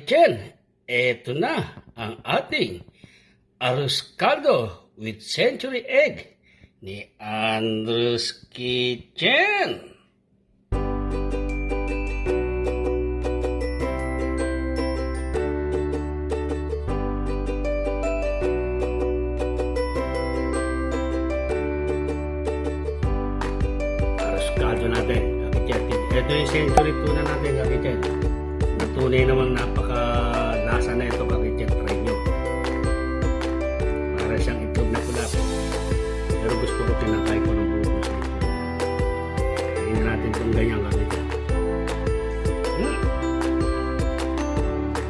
Ka-kitchen, eto na ang ating arroz caldo with century egg ni Andrew's Kitchen. Arroz caldo natin, ka-kitchen. Ito yung century tuna natin, ka-kitchen. Tunay namang napaka-lasa na ito, ka-kitchen. Try nyo. Para siyang itlog na pula. Pero gusto ko tinakay ko ng bubos. Tingnan natin itong ganyan, ka-kitchen.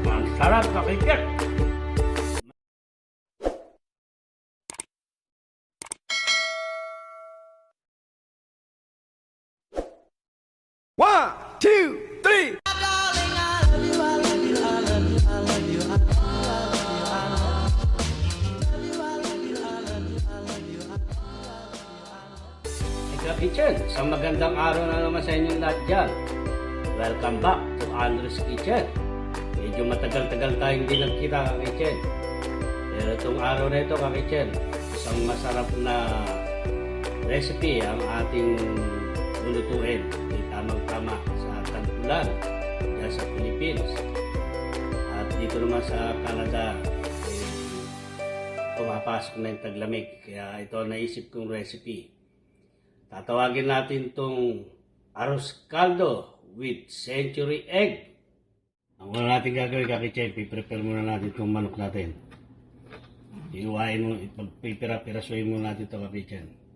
Masarap, ka-kitchen! One, two, three. Ka-kitchen, isang magandang araw na naman sa inyong lahat dyan. Welcome back to Andrew's Kitchen. Medyo matagal-tagal tayong hindi nagkita, ka-kitchen. Pero itong araw na ito, ka-kitchen, isang masarap na recipe ang ating lulutuin. Di tamang-tama sa tag-ulan dyan sa Philippines. At dito naman sa Canada, pumapasok na yung taglamig. Kaya ito naisip kong recipe. Tatawagin natin itong arroz caldo with century egg. Ang una natin gagawin, ka-kitchen, piprepare muna natin itong manok natin. Iuwain mo, pipira-pirasuin muna natin ito, ka-kitchen.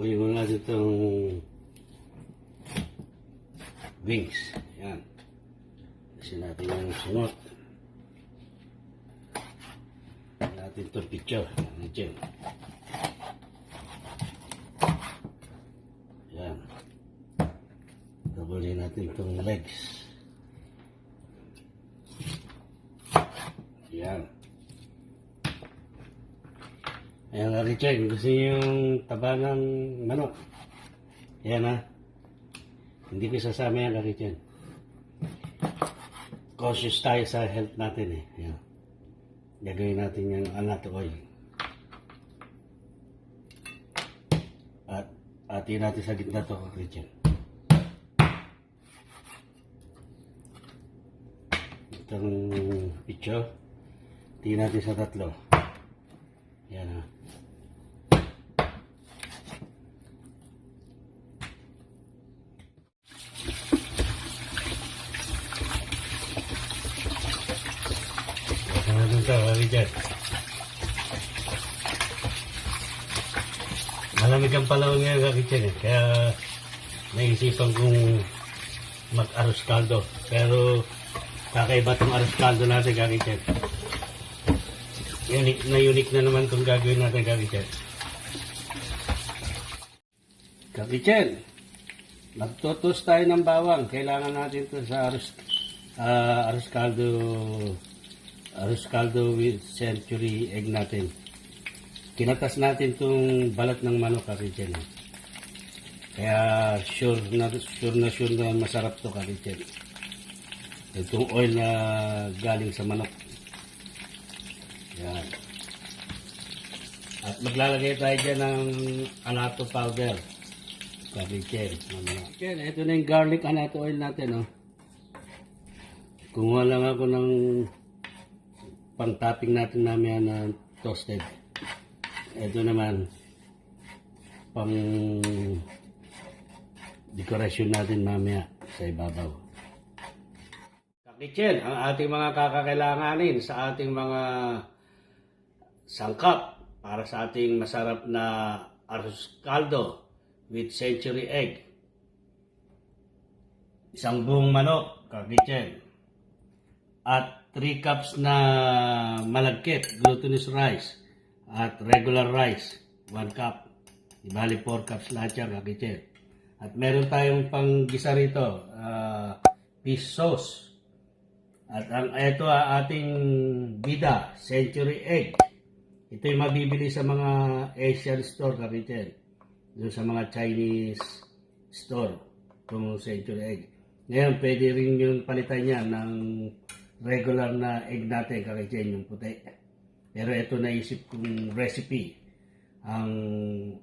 Kunin mo natin itong wings. Yan. Kasi natin yung sunod. Natin itong picture. Yan. Yan. Gabulin natin itong legs. Yan. Ayan, ka-kitchen, gusto niyo yung taba ng manok. Ayan ha. Hindi ko sasama yan, ka-kitchen. Cautious tayo sa health natin eh. Ayan. Gagawin natin yung anato oil. At atin natin sa gitna to, ka-kitchen. Itong picture. Tingnan natin sa tatlo. Ayan ha. Malamig ang panahon ngayon, ka-kitchen eh. Kaya naisipan kong mag-arroz caldo. Pero kakaiba itong arroz caldo natin, ka-kitchen. Unique na naman itong gagawin natin, ka-kitchen. Ka-kitchen, magtutos tayo ng bawang. Kailangan natin ito sa arroz caldo with century egg natin. Kinatas natin itong balat ng manok, ka-kitchen. Kaya sure na masarap to, ka-kitchen. Itong oil na galing sa manok. Yan. At maglalagay tayo dyan ng anato powder, ka-kitchen. Ito na yung garlic anato oil natin. Kumuha lang ako ng pang-topping natin namin na toasted. Ito naman pang dekorasyon natin mamaya sa ibabaw. Ka-kitchen, ang ating mga kakakailanganin sa ating mga sangkap para sa ating masarap na arroz caldo with century egg. Isang buong manok, ka-kitchen. At 3 cups na malagkit, glutinous rice. At regular rice, 1 cup. Ibali 4 cups lahat yan, kakitchen. At meron tayong panggisa rito, fish sauce. At ito ating bida, century egg. Ito yung mabibili sa mga Asian store, kakitchen. Doon sa mga Chinese store, itong century egg. Ngayon, pwede rin yung palitan niya ng regular na egg natin, kakitchen, yung puti. Pero ito naisip kong recipe, ang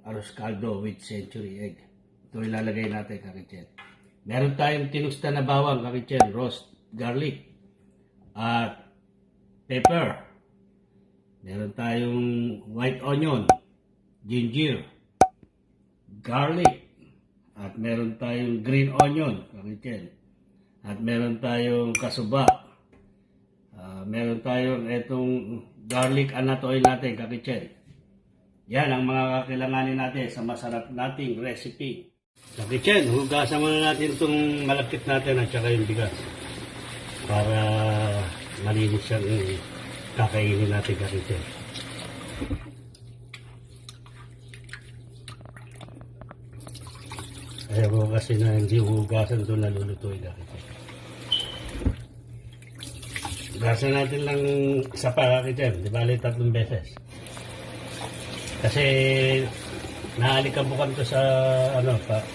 arroz caldo with century egg. Ito ilalagay natin, kakitchen. Meron tayong tinusta na bawang, kakitchen, roast garlic, at pepper. Meron tayong white onion, ginger, garlic, at meron tayong green onion, kakitchen. At meron tayong kasuba. Meron tayong itong garlic anatoy natin, kakitchen. Yan ang mga kakailanganin natin sa masarap nating recipe. Kakitchen, hugasan muna natin itong malapit natin at saka yung bigas. Para malinis siyang kakainin natin, kakitchen. Ayaw ko kasi na hindi hugasan doon nalulutuin, kakitchen. Hugasan natin lang isa pa, kakitchen. Di bali 3 beses. Kasi naalikabukan to sa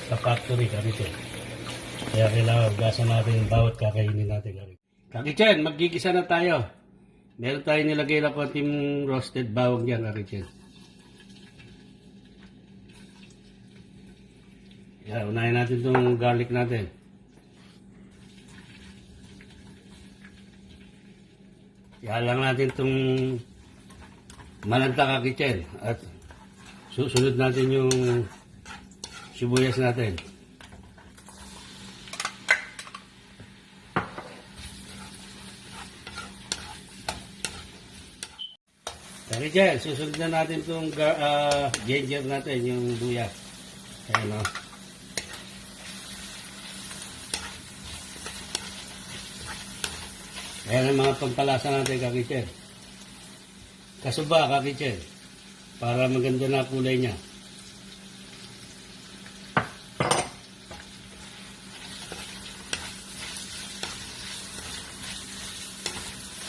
sa factory, kakitchen. Kaya kailangan hugasan natin bawat kakainin natin, kakitchen. Magigisa na tayo. Meron tayo nilagay na konting roasted bawang dyan, kakitchen. Yan, unahin natin itong garlic natin. Yan lang natin itong malanta, kakitchen. At susunod natin yung sibuyas natin. Kakitchen, susunod na natin itong ginger natin, yung luya. Ayan, o. Ayan ang mga pampalasa natin, kakitchen. Kasuba, kakitchen. Para maganda na kulay niya.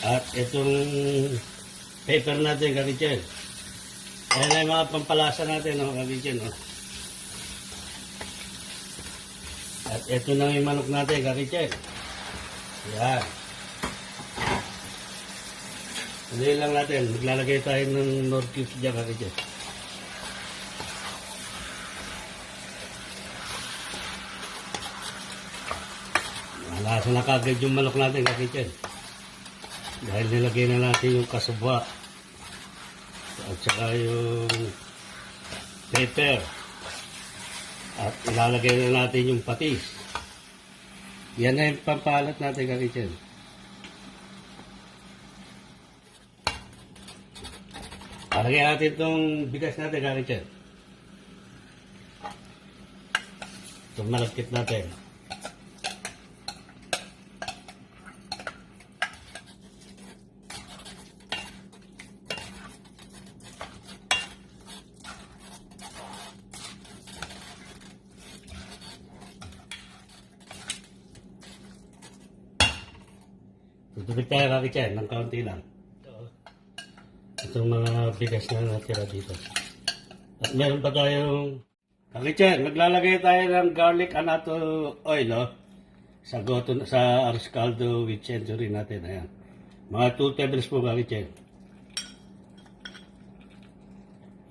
At itong pepper natin, kakitchen. Ayan ang mga pampalasa natin, kakitchen. At ito na yung manok natin, kakitchen. Yan. Hindi lang natin, maglalagay tayo ng Knorr cubes dyan, kakitchen. Malasa na kagad yung manok natin, kakitchen. Dahil nilagay na natin yung kasuba at saka yung pepper. At ilalagay na natin yung patis. Yan na yung pampalat natin, kakitchen. Lagyan natin itong bigas natin, kakitchen. Itong malagkit natin. Tutupit tayo, kakitchen, ng kaunti lang. Itong mga bigas na natira dito. At meron pa tayong kakitchen, maglalagay tayo ng garlic anato oil, sa arroz caldo with century natin. Ayan. Mga 2 tablespoon, kakitchen.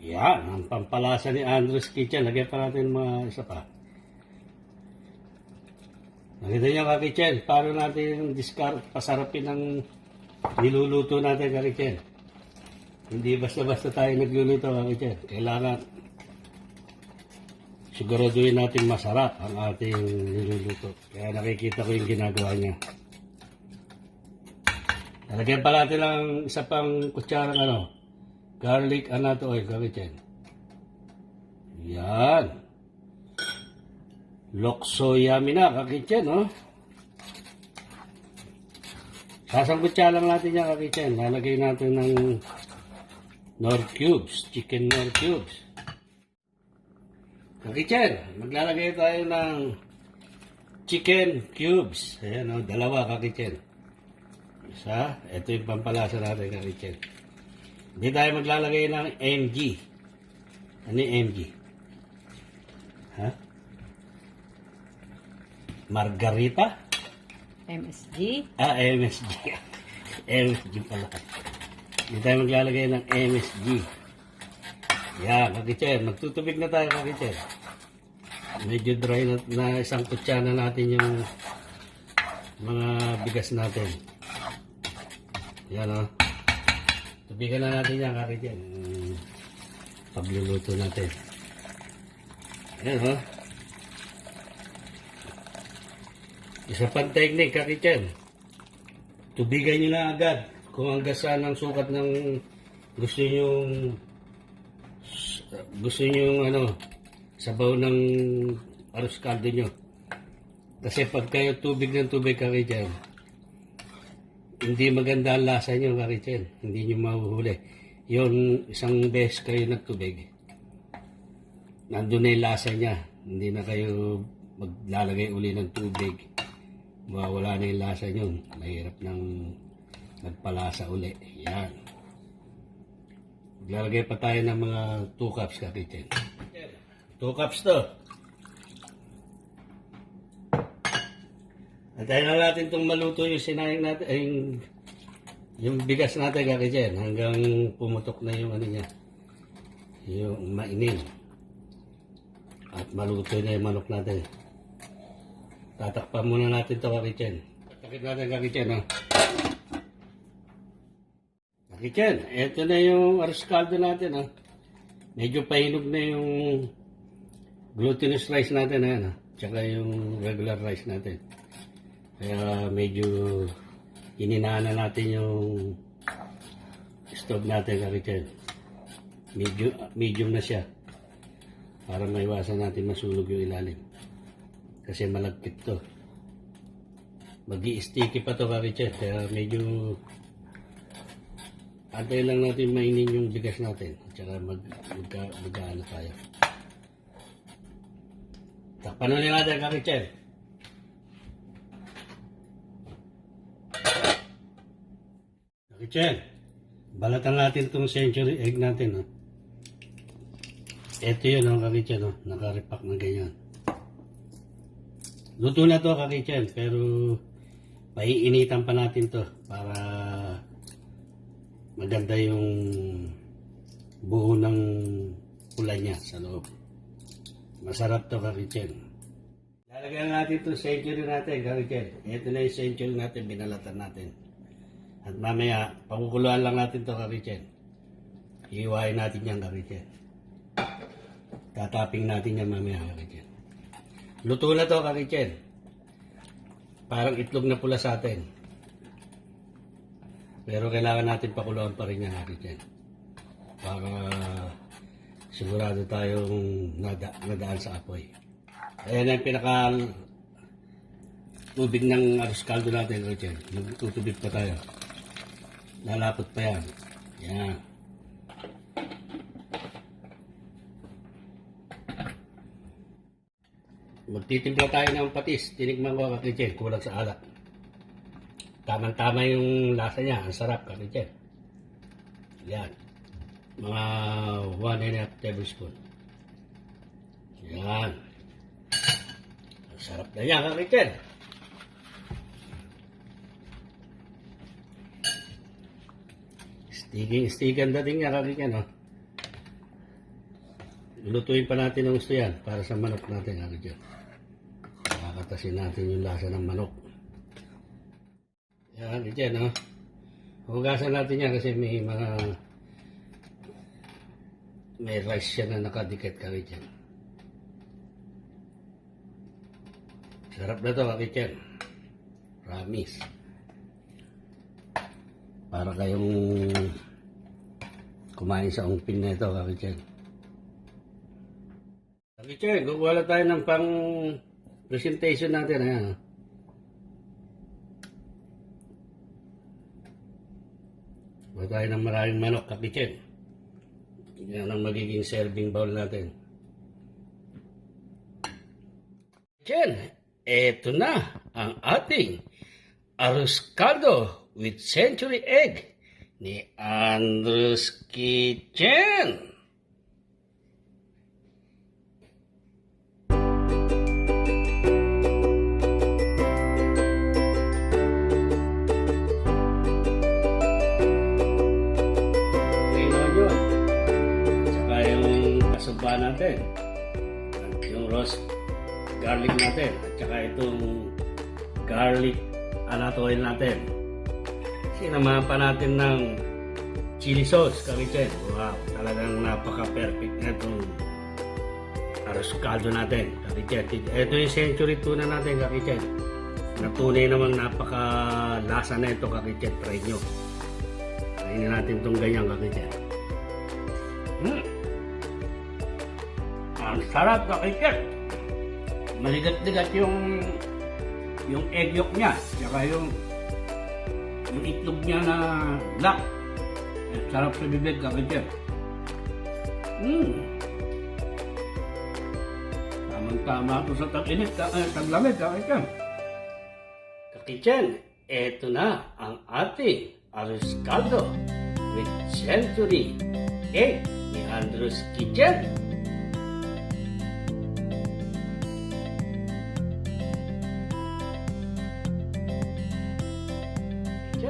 Yan, ang pampalasa ni Andres Kitchen. Lagyan pa natin mga isa pa. Nakita niyo, kakitchen, paano natin pasarapin ng niluluto natin, kakitchen. Hindi basta-basta tayo nagluluto, kakitchen. Kailangan siguraduhin natin masarap ang ating niluluto. Kaya nakikita ko yung ginagawa niya. Lalagyan pa natin lang isa pang kutsarang garlic anato oil, kakitchen. Yan. Lokso yummy na, kakitchen, Sasang kutsa lang natin yan, kakitchen. Lalagay natin ng Nor cubes, chicken nor cubes. Kakitchen, maglalagay tayo ng chicken cubes. Ayan o, dalawa kakitchen. Isa, ito yung pampalasa natin kakitchen. Hindi tayo maglalagay ng MG. Ano yung MG? Ha? Margarita? MSG. MSG. MSG pala. Hindi tayo maglalagay ng MSG. Yan, kakitchen. Magtutubig na tayo, kakitchen. Medyo dry na isang kutsana natin yung mga bigas natin. Yan o. Tubigan na natin yan, kakitchen. Pagluluto natin. Yan o. Isa pang technique, kakitchen. Tubigan nyo na agad. Kung hanggang saan ang sukat ng gusto nyo sabaw ng arroz caldo nyo. Kasi pag kayo tubig ng tubig, kakitchen, hindi maganda ang lasa nyo, kakitchen. Hindi nyo mahuhuli. Yun, isang beses kayo nagtubig, nandun na yung lasa niya. Hindi na kayo maglalagay uli ng tubig. Mawawala na yung lasa nyo. Mahirap nang magpalasa uli. Yan. Maglalagay pa tayo ng mga 2 cups, kakitchen. 2 cups to. Antayin na natin itong maluto yung sinayang natin, yung bigas natin, kakitchen, hanggang pumutok na yung ano niya, yung mainin. At maluto na yung manok natin. Tatakpan muna natin ito, kakitchen. Takip natin, kakitchen, ha. Kakitchen, eto na yung arroz caldo natin, ha. Medyo pahinog na yung glutinous rice natin, ha. Tsaka yung regular rice natin. Kaya medyo ininaan na natin yung stove natin, kakitchen. Medium na siya. Para maiwasan natin masunog yung ilalim. Kasi malagkit to. Magi-sticky pa to, kakitchen. Kaya medyo antay lang natin mainin yung bigas natin. At saka mag-ano tayo. Takpan ulit natin, kakitchen. Kakitchen, balatan natin itong century egg natin. Oh. Ito yun, kakitchen. Oh. Naka-repack na ganyan. Luto na to, kakitchen. Pero paiinitan pa natin to para maganda yung buo ng pula niya sa loob. Masarap to, kakitchen. Lalagyan natin itong century natin, kakitchen. Ito na yung century natin, binalatan natin. At mamaya, pangukuluan lang natin to, kakitchen. Iiwain natin yan, kakitchen. Tataping natin yan mamaya, kakitchen. Luto na to, kakitchen. Parang itlog na pula sa atin. Pero kailangan natin pakuluan pa rin yan, kakitchen. Para sigurado tayong nadaan sa apoy. Ayan ang pinaka tubig ng arroz caldo natin, kakitchen. Nagtutubig pa tayo. Lalapot pa yan. Yan. Magtitimpla tayo ng patis. Tinikman ko, kakitchen. Kulang sa alat. Tama-tama yung lasa niya. Ang sarap, kakitchen. Yan. Mga 1.5 tablespoon. Yan. Ang sarap na yan, kakitchen. Stigan dating niya, kakitchen, oh. Lutuin pa natin ang gusto yan para sa manok natin, kakitchen. Kakatasin natin yung lasa ng manok. Yan, kakitchen, oh. Hugasan natin yan kasi may rice siya na nakadikit, kakitchen. Sarap na to, kakitchen. Promise. Para kayong kumain sa ungpin na ito, kakitchen. Kakitchen, kukuha lang tayo ng pang presentation natin. Ayan. Kuha tayo ng maraming manok, kakitchen. Yan ang magiging serving bowl natin. Chen, eto na ang ating arroz caldo with century egg ni Andrew's Kitchen. Kasaba natin at yung roast garlic natin at saka itong garlic anatoil natin. Sinamahan pa natin ng chili sauce, Kakichen. Wow, talagang napaka-perfect na itong arroz caldo natin, Kakichen. Ito yung century tuna natin, Kakichen. Na tunay namang napaka-lasa na ito, Kakichen. Try nyo. Kainin natin itong ganyan, Kakichen. Ang sarap, Kakichen. Maligat-ligat yung egg yolk niya, saka yung itlog niya na black. Sarap sa bibig, Kakichen. Tamang-tama ito sa tag-init, taglamig, Kakichen. Kakichen, eto na ang ating arroz caldo with century egg ni Andrew's Kitchen.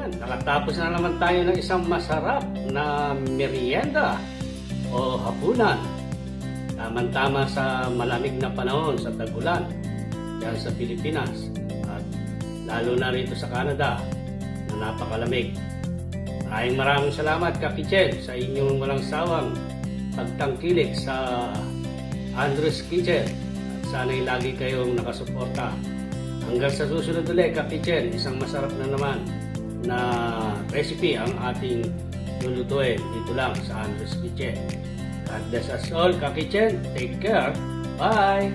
Nakatapos na naman tayo ng isang masarap na merienda o hapunan. Tamang-tama sa malamig na panahon sa tag-ulan dyan sa Pilipinas at lalo na rito sa Canada na napakalamig. Maraming salamat, Kakichen, sa inyong walang sawang pagtangkilik sa Andrew's Kitchen at sana'y lagi kayong nakasuporta. Hanggang sa susunod ulit, Kakichen, isang masarap na naman na recipe ang ating lulutuin dito lang sa Andrew's Kitchen. God bless us all, Kakichen. Take care. Bye!